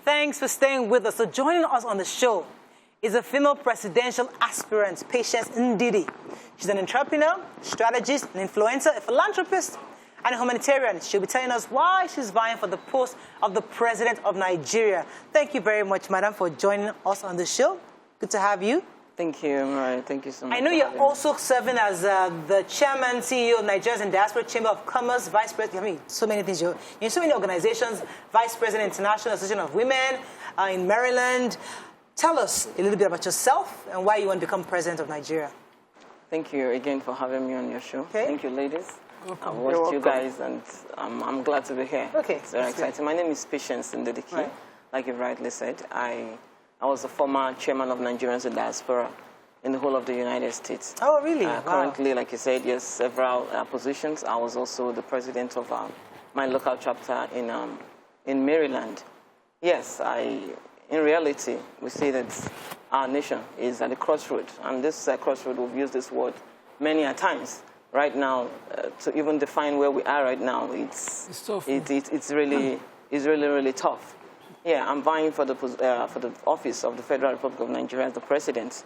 Thanks for staying with us. So joining us on the show is a female presidential aspirant, Patience Ndidi. She's an entrepreneur, strategist, an influencer, a philanthropist, and a humanitarian. She'll be telling us why she's vying for the post of the President of Nigeria. Thank you very much, madam, for joining us on the show. Good to have you. Thank you, Mary. Thank you so much. I know you're also serving as the chairman, CEO of Nigeria's and Diaspora Chamber of Commerce, vice president. I mean, so many things. You're in so many organizations, vice president, International Association of Women in Maryland. Tell us a little bit about yourself and why you want to become president of Nigeria. Thank you again for having me on your show. Okay. Thank you, ladies. Welcome. I've watched you guys, and I'm glad to be here. Okay. It's very exciting. My name is Patience Ndidi. Right. Like you rightly said, I was the former chairman of Nigerians in Diaspora in the whole of the United States. Oh, really? Wow. Currently, like you said, yes, several positions. I was also the president of my local chapter in Maryland. Yes, in reality, we see that our nation is at a crossroad, and this crossroad, we've used this word many a times. Right now, to even define where we are right now, it's tough. It's really tough. Yeah, I'm vying for the office of the Federal Republic of Nigeria as the president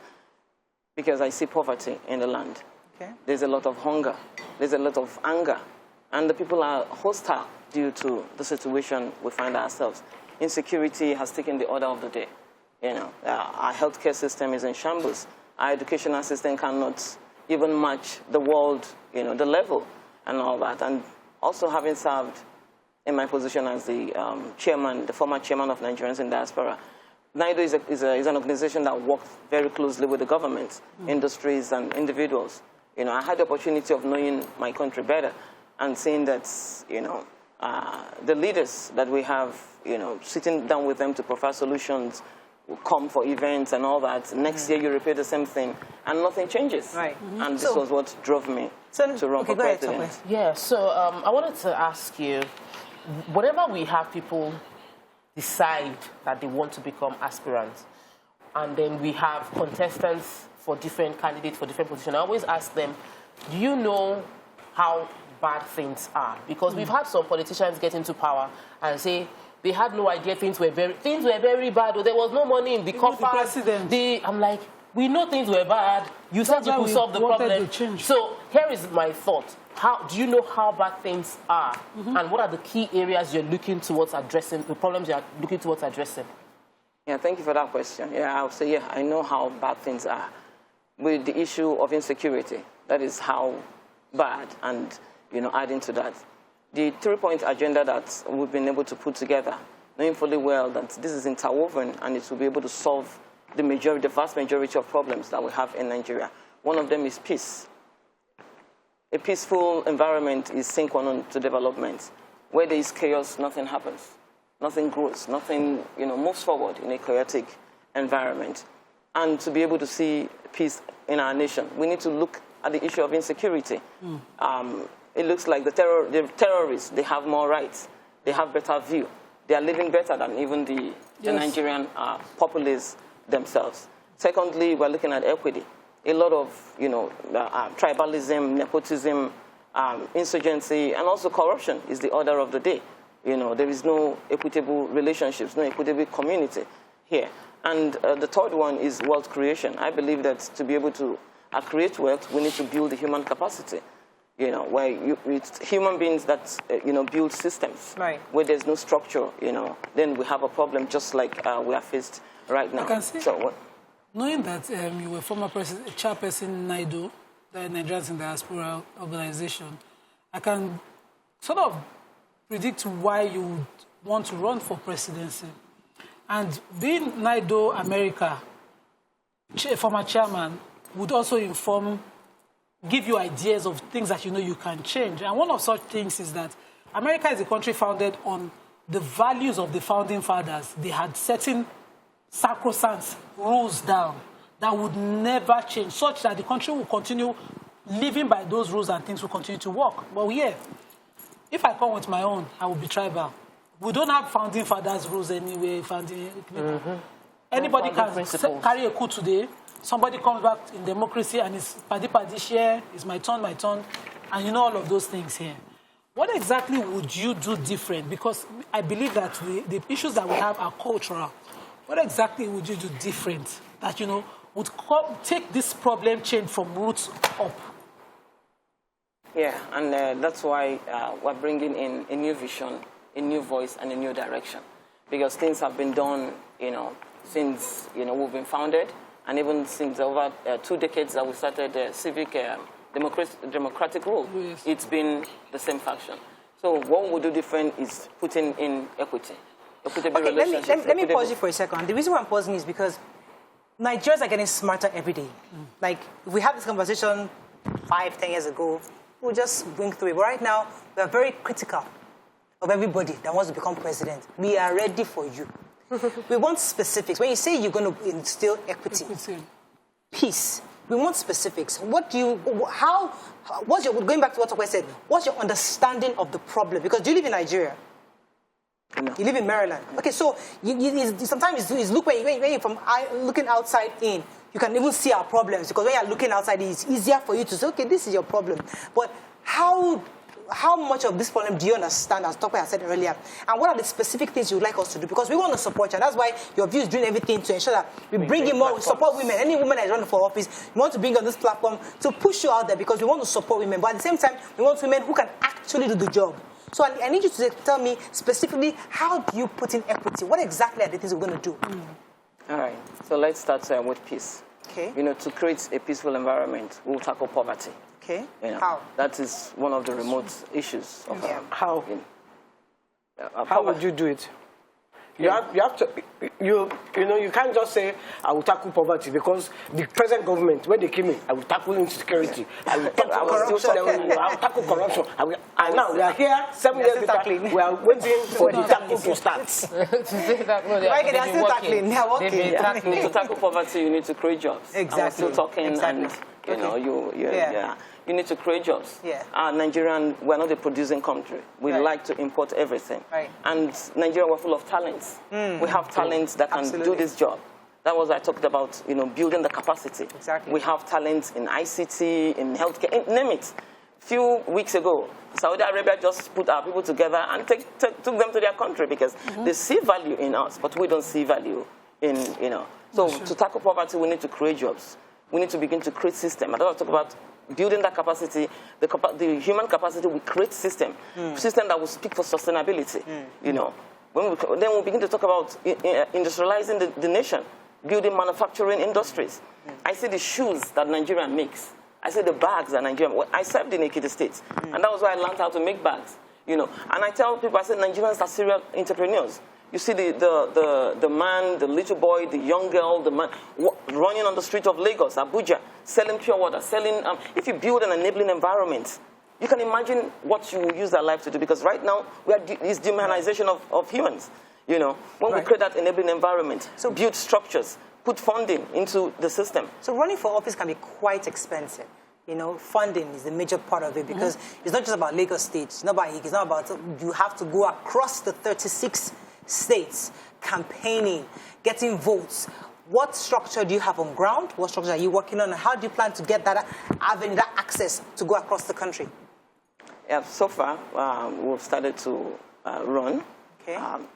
because I see poverty in the land. Okay. There's a lot of hunger. There's a lot of anger, and the people are hostile due to the situation we find ourselves. Insecurity has taken the order of the day. You know, our healthcare system is in shambles. Our educational system cannot even match the world, you know, the level and all that. And also having served in my position as the chairman, the former chairman of Nigerians in Diaspora, NIDO is an organization that works very closely with the government, industries, and individuals. You know, I had the opportunity of knowing my country better and seeing that, you know, the leaders that we have, you know, sitting down with them to provide solutions, come for events and all that. Next year, you repeat the same thing, and nothing changes. Right. And this was what drove me to run for president. Yeah, so I wanted to ask you, whenever we have people decide that they want to become aspirants, and then we have contestants for different candidates for different positions, I always ask them, do you know how bad things are? Because we've had some politicians get into power and say they had no idea things were very bad, or there was no money in the coffers. I'm like, we know things were bad. You said you could solve the problem. So here is my thought. How do you know how bad things are? And what are the key areas you're looking towards addressing, the problems you're looking towards addressing? Yeah, thank you for that question. Yeah, I would say, yeah, I know how bad things are. With the issue of insecurity, that is how bad, and, you know, adding to that, the 3-point agenda that we've been able to put together, knowing fully well that this is interwoven and it will be able to solve the vast majority of problems that we have in Nigeria. One of them is peace. A peaceful environment is sine qua non to development. Where there is chaos, nothing happens. Nothing grows. Nothing, you know, moves forward in a chaotic environment. And to be able to see peace in our nation, we need to look at the issue of insecurity. It looks like the terrorists, they have more rights. They have better view. They are living better than even the Nigerian populace themselves. Secondly, we're looking at equity. A lot of, you know, tribalism, nepotism, insurgency, and also corruption is the order of the day. You know, there is no equitable relationships, no equitable community here. And the third one is wealth creation. I believe that to be able to create wealth, we need to build the human capacity. You know, where it's human beings that, you know, build systems. Right. Where there's no structure, you know, then we have a problem just like we are faced right now. I can see, so what? Knowing that you were former chairperson in NIDO, the Nigerians in Diaspora organization, I can sort of predict why you would want to run for presidency. And being NIDO America, former chairman, would also give you ideas of things that you know you can change. And one of such things is that America is a country founded on the values of the founding fathers. They had certain sacrosanct rules down that would never change, such that the country will continue living by those rules and things will continue to work. But yeah, if I come with my own, I will be tribal. We don't have founding fathers rules anyway. Anybody can carry a coup today. Somebody comes back in democracy and it's paddy share, it's my turn, and you know all of those things here. What exactly would you do different? Because I believe that the issues that we have are cultural. What exactly would you do different that, you know, would take this problem change from roots up? Yeah, and that's why we're bringing in a new vision, a new voice, and a new direction. Because things have been done, you know, since, you know, we've been founded, and even since over 2 decades that we started civic democratic rule, Yes. It's been the same faction. So what we do different is putting in equity. Okay, let me pause you for a second. The reason why I'm pausing is because Nigerians are getting smarter every day. Like, if we had this conversation 5, 10 years ago, we'll just wing through it. But right now, we are very critical of everybody that wants to become president. We are ready for you. We want specifics. When you say you're going to instill equity, peace, we want specifics. What do you, what's your, going back to what I said, what's your understanding of the problem? Because do you live in Nigeria? No. You live in Maryland. Okay, so sometimes it's look when you're from looking outside in, you can even see our problems, because when you're looking outside, it's easier for you to say, okay, this is your problem. But how much of this problem do you understand, as Tope has said earlier? And what are the specific things you would like us to do? Because we want to support you, and that's why YourView is doing everything to ensure that we bring in more, support women. Any woman that is running for office, we want to bring on this platform to push you out there, because we want to support women. But at the same time, we want women who can actually do the job. So I need you to tell me specifically, how do you put in equity? What exactly are the things we're going to do? All right. So let's start with peace. Okay. You know, to create a peaceful environment, we'll tackle poverty. Okay. You know, How? That is one of the remote issues of How? How poverty. would you do it? You have to, you know, you can't just say, I will tackle poverty, because the present government, when they came in, I will tackle insecurity, I will tackle corruption. And now we are here, 7 years later, we are waiting for the tackle to start. To tackle poverty, you need to create jobs. Exactly. And we're still talking, and you know, you need to create jobs. Yeah. Nigerian, we're not a producing country. We like to import everything. Right. And Nigeria, we're full of talents. We have talents that can do this job. That was what I talked about, you know, building the capacity. Exactly. We have talents in ICT, in healthcare, name it. A few weeks ago, Saudi Arabia just put our people together and took them to their country, because they see value in us, but we don't see value in, you know. So to tackle poverty, we need to create jobs. We need to begin to create systems. I don't talk about building that capacity, the human capacity. We create system that will speak for sustainability. You know, then we begin to talk about industrializing the nation, building manufacturing industries. I see the shoes that Nigeria makes. I see the bags that Nigeria. I served in Ekiti State, and that was why I learned how to make bags. You know, and I tell people, I say Nigerians are serial entrepreneurs. You see the man, the little boy, the young girl, the man running on the street of Lagos, Abuja, selling pure water, selling. If you build an enabling environment, you can imagine what you will use their life to do. Because right now, it's dehumanization of humans. You know, when we create that enabling environment, so build structures, put funding into the system. So running for office can be quite expensive. You know, funding is a major part of it, because it's not just about Lagos State. It's not about you have to go across the 36 states, campaigning, getting votes. What structure do you have on ground? What structure are you working on? And how do you plan to get that avenue, that access to go across the country? Yeah, so far, we've started to run,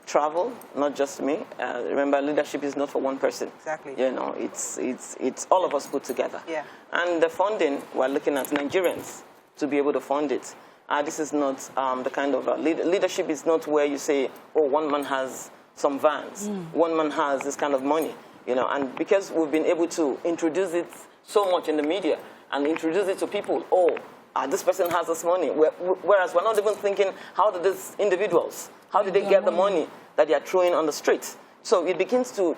travel, not just me. Remember, leadership is not for one person. Exactly. You know, it's all of us put together. Yeah. And the funding, we're looking at Nigerians to be able to fund it. This is not the kind of leadership is not where you say, oh, one man has some vans, one man has this kind of money, you know. And because we've been able to introduce it so much in the media and introduce it to people, oh, this person has this money. Whereas we're not even thinking, how did these individuals, how did they get the money that they are throwing on the street? So it begins to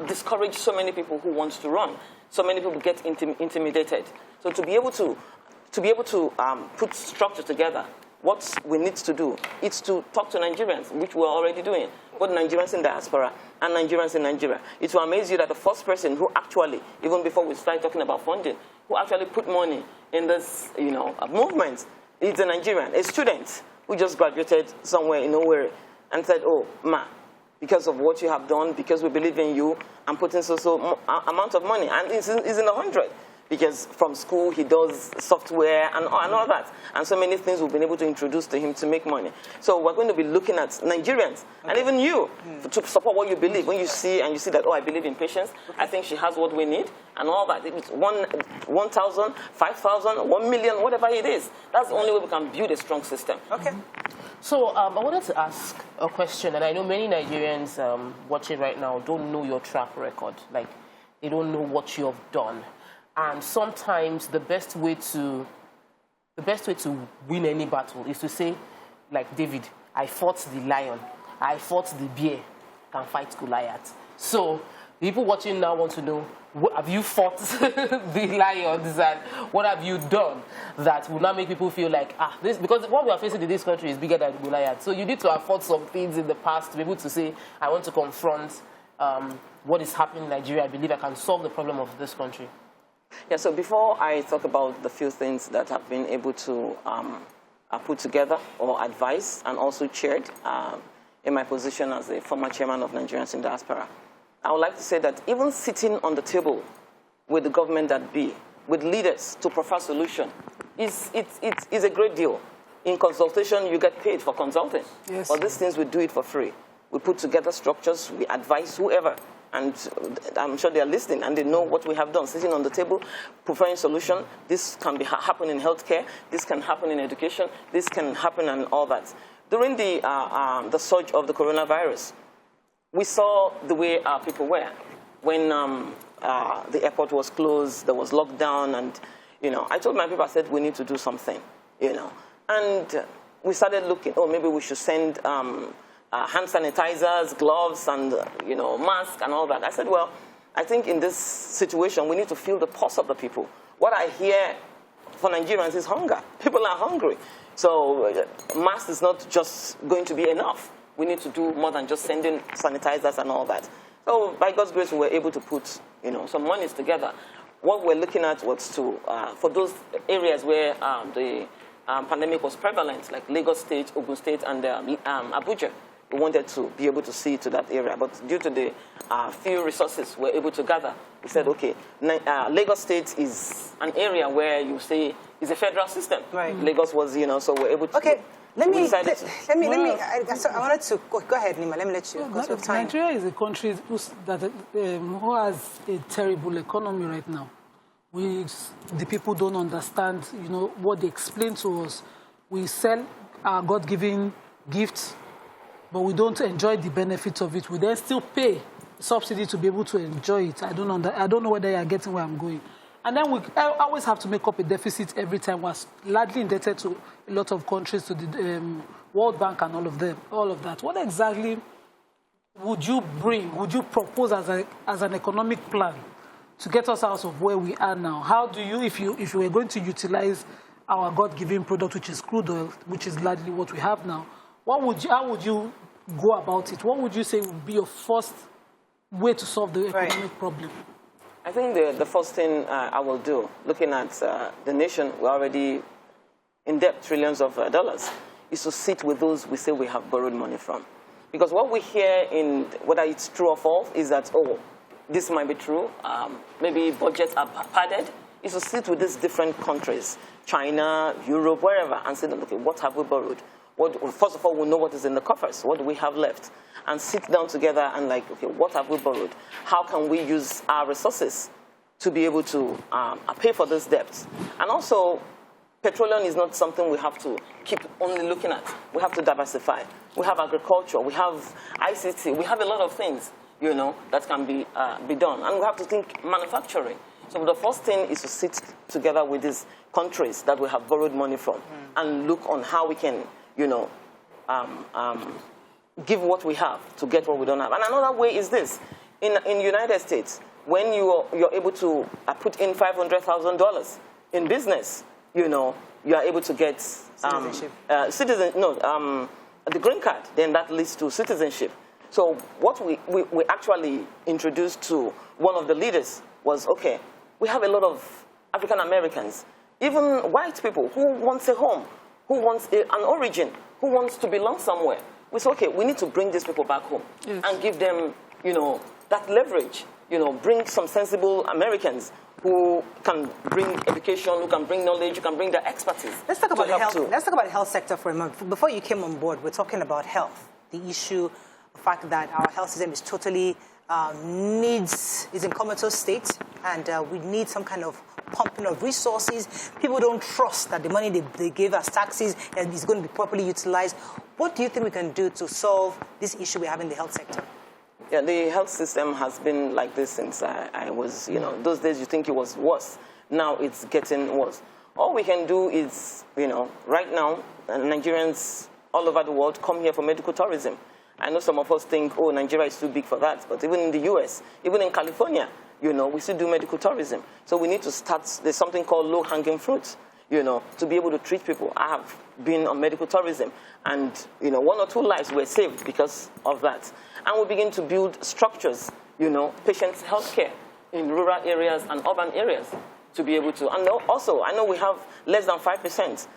discourage so many people who want to run. So many people get intimidated. So to be able to put structure together, what we need to do is to talk to Nigerians, which we're already doing, both Nigerians in diaspora and Nigerians in Nigeria. It will amaze you that the first person who actually, even before we start talking about funding, who actually put money in this, you know, movement is a Nigerian, a student who just graduated somewhere in nowhere and said, oh, ma, because of what you have done, because we believe in you, I'm putting so amount of money, and it's in the 100. because from school he does software and all that. And so many things we've been able to introduce to him to make money. So we're going to be looking at Nigerians, and even you, to support what you believe. When you see that, oh, I believe in patience, I think she has what we need, and all that. If it's 1,000, 5,000, 1 million, whatever it is, that's the only way we can build a strong system. Okay. So I wanted to ask a question, and I know many Nigerians watching right now don't know your track record. Like, they don't know what you have done. And sometimes the best way to win any battle is to say, like David, I fought the lion, I fought the bear, can fight Goliath. So people watching now want to know, what, have you fought the lions, and what have you done that will not make people feel like, this, because what we are facing in this country is bigger than Goliath. So you need to have fought some things in the past to be able to say, I want to confront what is happening in Nigeria. I believe I can solve the problem of this country. Yeah, so before I talk about the few things that I've been able to put together or advise and also chaired in my position as a former chairman of Nigerians in Diaspora, I would like to say that even sitting on the table with the government that be, with leaders to prefer solution, is a great deal. In consultation, you get paid for consulting. Yes. But these things, we do it for free. We put together structures, we advise whoever, and I'm sure they are listening and they know what we have done. Sitting on the table, preferring solution. This can happen in healthcare. This can happen in education. This can happen and all that. During the surge of the coronavirus, we saw the way people were. When the airport was closed, there was lockdown, and, I told my people, I said, we need to do something, And we started looking, maybe we should send hand sanitizers, gloves, and, masks and all that. I said, well, I think in this situation, we need to feel the pulse of the people. What I hear for Nigerians is hunger. People are hungry. So masks is not just going to be enough. We need to do more than just sending sanitizers and all that. So by God's grace, we were able to put, some monies together. What we're looking at was to, for those areas where the pandemic was prevalent, like Lagos State, Ogun State, and Abuja, we wanted to be able to see to that area. But due to the few resources we're able to gather, we said, okay, Lagos State is an area where you say is a federal system. Right. Lagos was, so we're able to. Okay. Let me. I wanted to go ahead, Nima. Let me let you. Because of time. Nigeria is a country who has a terrible economy right now. The people don't understand, what they explain to us. We sell our God-given gifts, but we don't enjoy the benefits of it. We then still pay subsidy to be able to enjoy it. I don't know whether you are getting where I'm going. And then we always have to make up a deficit every time. We're largely indebted to a lot of countries, to the World Bank and all of that. What exactly would you propose as an economic plan to get us out of where we are now? How do you, if you were going to utilize our God-given product, which is crude oil, which is largely what we have now, how would you go about it? What would you say would be your first way to solve the economic problem? I think the first thing I will do, looking at the nation, we're already in debt, trillions of dollars, is to sit with those we say we have borrowed money from. Because what we hear, whether it's true or false, is that, this might be true, maybe budgets are padded, is to sit with these different countries, China, Europe, wherever, and say, okay, what have we borrowed? First of all, we know what is in the coffers, what do we have left? And sit down together and okay, what have we borrowed? How can we use our resources to be able to pay for this debt? And also, petroleum is not something we have to keep only looking at. We have to diversify. We have agriculture, we have ICT, we have a lot of things, that can be done. And we have to think manufacturing. So the first thing is to sit together with these countries that we have borrowed money from and look on how we can, give what we have to get what we don't have. And another way is this. In the United States, when you're able to put in $500,000 in business, you are able to get citizenship. The green card. Then that leads to citizenship. So what we actually introduced to one of the leaders was, okay, we have a lot of African Americans, even white people who wants a home, who wants an origin, who wants to belong somewhere. We said, okay, we need to bring these people back home and give them, that leverage. Bring some sensible Americans who can bring education, who can bring knowledge, who can bring their expertise. Let's talk about the health. Let's talk about the health sector for a moment. Before you came on board, we're talking about health. The issue, the fact that our health system is totally is in comatose state, and we need some kind of pumping of resources. People don't trust that the money they give as taxes is going to be properly utilized. What do you think we can do to solve this issue we have in the health sector? Yeah, the health system has been like this since I was, those days you think it was worse. Now it's getting worse. All we can do is, right now, Nigerians all over the world come here for medical tourism. I know some of us think, oh, Nigeria is too big for that. But even in the US, even in California, we still do medical tourism. So we need to start, there's something called low-hanging fruits, to be able to treat people. I have been on medical tourism, and, 1 or 2 lives were saved because of that. And we begin to build structures, patients' healthcare in rural areas and urban areas to be able to. And also, I know we have less than 5%,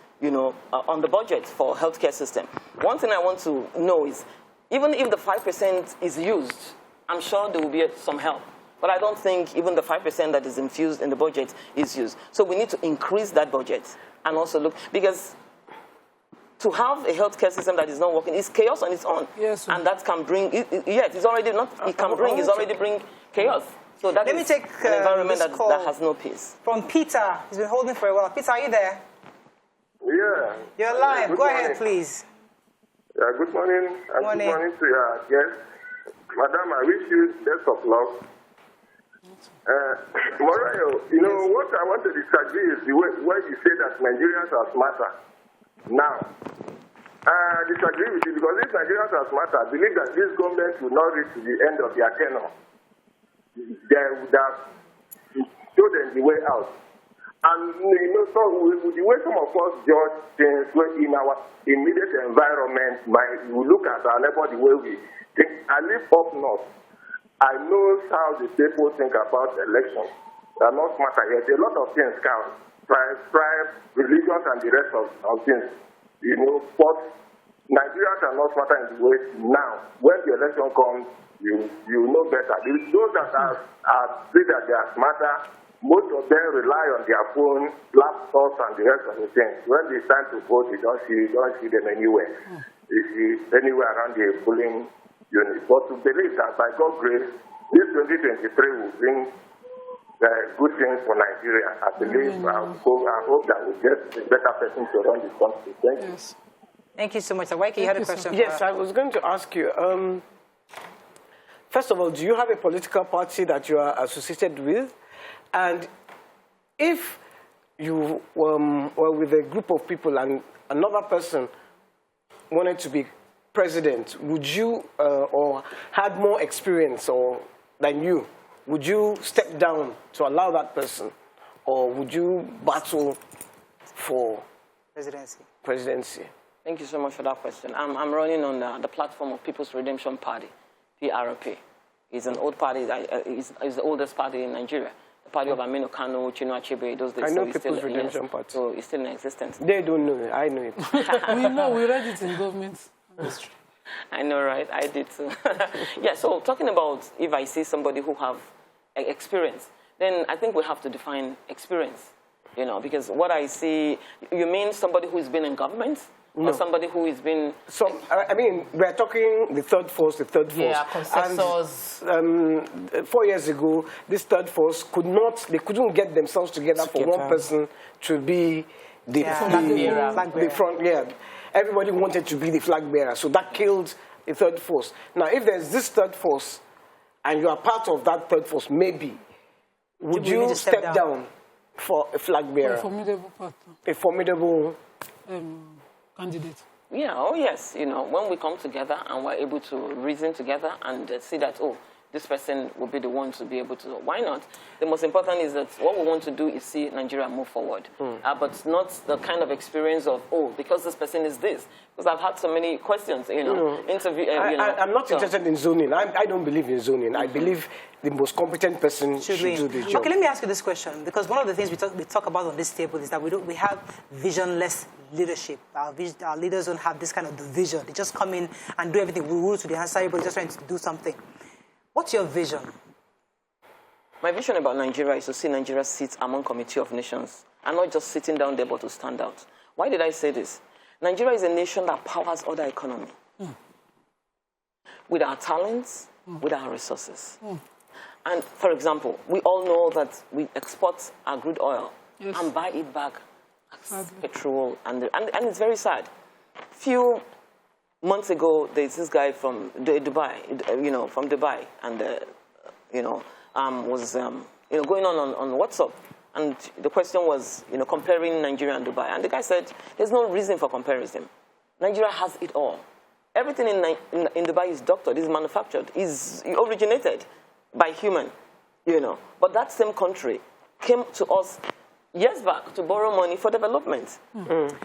on the budget for healthcare system. One thing I want to know is, even if the 5% is used, I'm sure there will be some help. But I don't think even the 5% that is infused in the budget is used. So we need to increase that budget and also look, because to have a healthcare system that is not working is chaos on its own. Yes. And that can bring, it's already bring chaos. So that is an environment that has no peace. From Peter, he's been holding for a while. Peter, are you there? Yeah. You're live. Go ahead, please. Yeah, good morning. Good morning to your guest. Madam, I wish you best of luck. Morayo, what I want to disagree is the way you say that Nigerians are smarter. Now, I disagree with you because if Nigerians are smarter, I believe that this government will not reach the end of their tenure. They would have showed them the way out. And, so the way some of us judge things in our immediate environment, we look at our neighbor the way we think. I live up north. I know how the people think about elections. They are not smarter yet. A lot of things count. Tribe, religions, and the rest of things. But Nigerians are not smarter in the way now. When the election comes, you know better. Those that are say that they are smarter, most of them rely on their phone, laptops, and the rest of the things. When it's time to vote, you don't see them anywhere. You see anywhere around the polling unit. But to believe that by God's grace, this 2023 will bring good things for Nigeria. I believe, I hope that we'll get a better person to run this country. Thank you. Yes. Thank you so much. Waiki, you had a question. Yes, I was going to ask you, first of all, do you have a political party that you are associated with? And if you were with a group of people and another person wanted to be president, would you, or had more experience than you, would you step down to allow that person? Or would you battle for presidency? Thank you so much for that question. I'm running on the platform of People's Redemption Party, PRP. It's an old party, it's the oldest party in Nigeria. The party of Aminu Kano, Chinua Achebe, those days. I know People's Redemption Party. So it's still in existence. They don't know it. I know it. We read it in government. I know, right? I did too. Yeah, so talking about if I see somebody who have experience, then I think we have to define experience, because what I see, you mean somebody who's been in government? No. Or somebody who has been... So, I mean, we're talking the third force. Yeah, consensus. And 4 years ago, this third force couldn't get themselves together for one person to be the front. Yeah, everybody wanted to be the flag bearer, so that killed the third force. Now, if there's this third force, and you are part of that third force, maybe, would you step down for a flag bearer? A formidable partner. A formidable... candidate. Yeah, oh yes, when we come together and we're able to reason together and see that, oh, this person will be the one to be able to, why not? The most important is that what we want to do is see Nigeria move forward, but not the kind of experience of, oh, because this person is this. Because I've had so many questions, I'm not interested in zoning. I don't believe in zoning. I believe the most competent person should do the job. Okay, let me ask you this question, because one of the things we talk about on this table is that we have visionless leadership. Our leaders don't have this kind of vision. They just come in and do everything. We rule to the answer, but just trying to do something. What's your vision? My vision about Nigeria is to see Nigeria sit among committee of nations and not just sitting down there but to stand out. Why did I say this? Nigeria is a nation that powers other economy. With our talents, with our resources. And for example, we all know that we export our crude oil and buy it back as petrol, and it's very sad. Few months ago, there's this guy from Dubai, from Dubai, and was going on WhatsApp, and the question was comparing Nigeria and Dubai, and the guy said there's no reason for comparison. Nigeria has it all. Everything in Dubai is doctored, is manufactured, is originated by human, But that same country came to us years back to borrow money for development.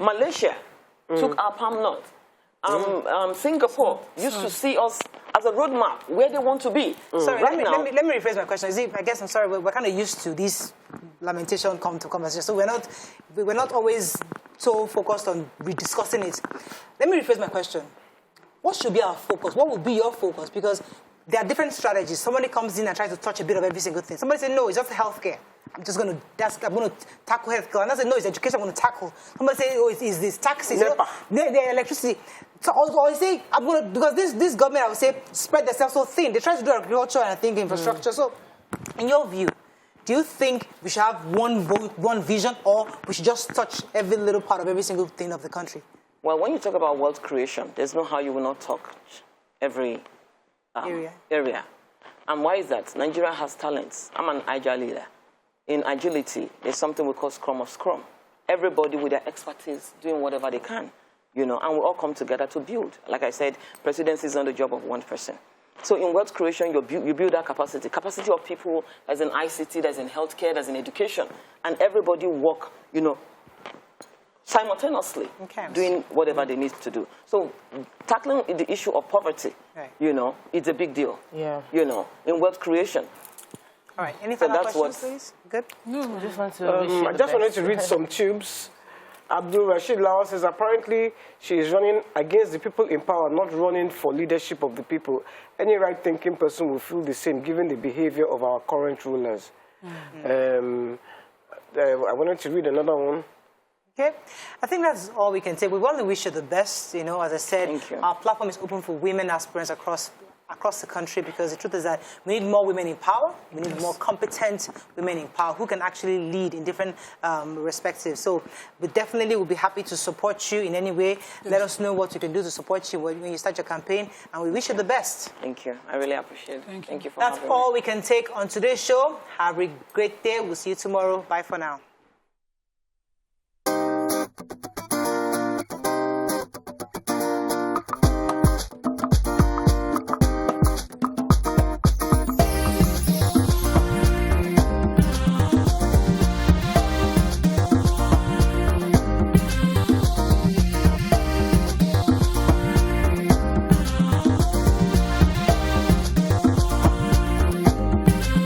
Malaysia took our palm nut. Singapore used to see us as a roadmap where they want to be. Sorry, right let me rephrase my question. I guess I'm sorry, we're kind of used to this lamentation come to conversation, so we're not always so focused on rediscussing it. Let me rephrase my question. What should be our focus? What would be your focus? Because there are different strategies. Somebody comes in and tries to touch a bit of every single thing. Somebody says, no, it's just healthcare. I'm going to tackle healthcare. Another says, no, it's education I'm going to tackle. Somebody says, oh, it's this taxes, the electricity. So, or you say, because this government, I would say, spread themselves so thin. They try to do agriculture and I think infrastructure. So, in your view, do you think we should have one vision, or we should just touch every little part of every single thing of the country? Well, when you talk about wealth creation, there's no how you will not touch every area. And why is that? Nigeria has talents. I'm an agile leader. In agility, there's something we call Scrum of Scrum. Everybody with their expertise doing whatever they can, and we all come together to build. Like I said, presidency is not the job of one person. So in wealth creation, you build that capacity of people. There's in ICT, there's in healthcare, there's in education, and everybody work, simultaneously doing whatever they need to do. So tackling the issue of poverty, it's a big deal. Yeah. In wealth creation. All right. Any final questions, please? Good. No, I just want to. I just wanted to read some tubes. Abdul Rashid Lawal says apparently she is running against the people in power, not running for leadership of the people. Any right-thinking person will feel the same given the behavior of our current rulers. I wanted to read another one. Okay, I think that's all we can say. We want to wish you the best. As I said, our platform is open for women aspirants across the country, because the truth is that we need more women in power. We need more competent women in power who can actually lead in different perspectives. So we definitely will be happy to support you in any way. Let us know what you can do to support you when you start your campaign, and we wish you the best. Thank you. I really appreciate it. Thank you. Thank you for having me. That's all we can take on today's show. Have a great day. We'll see you tomorrow. Bye for now.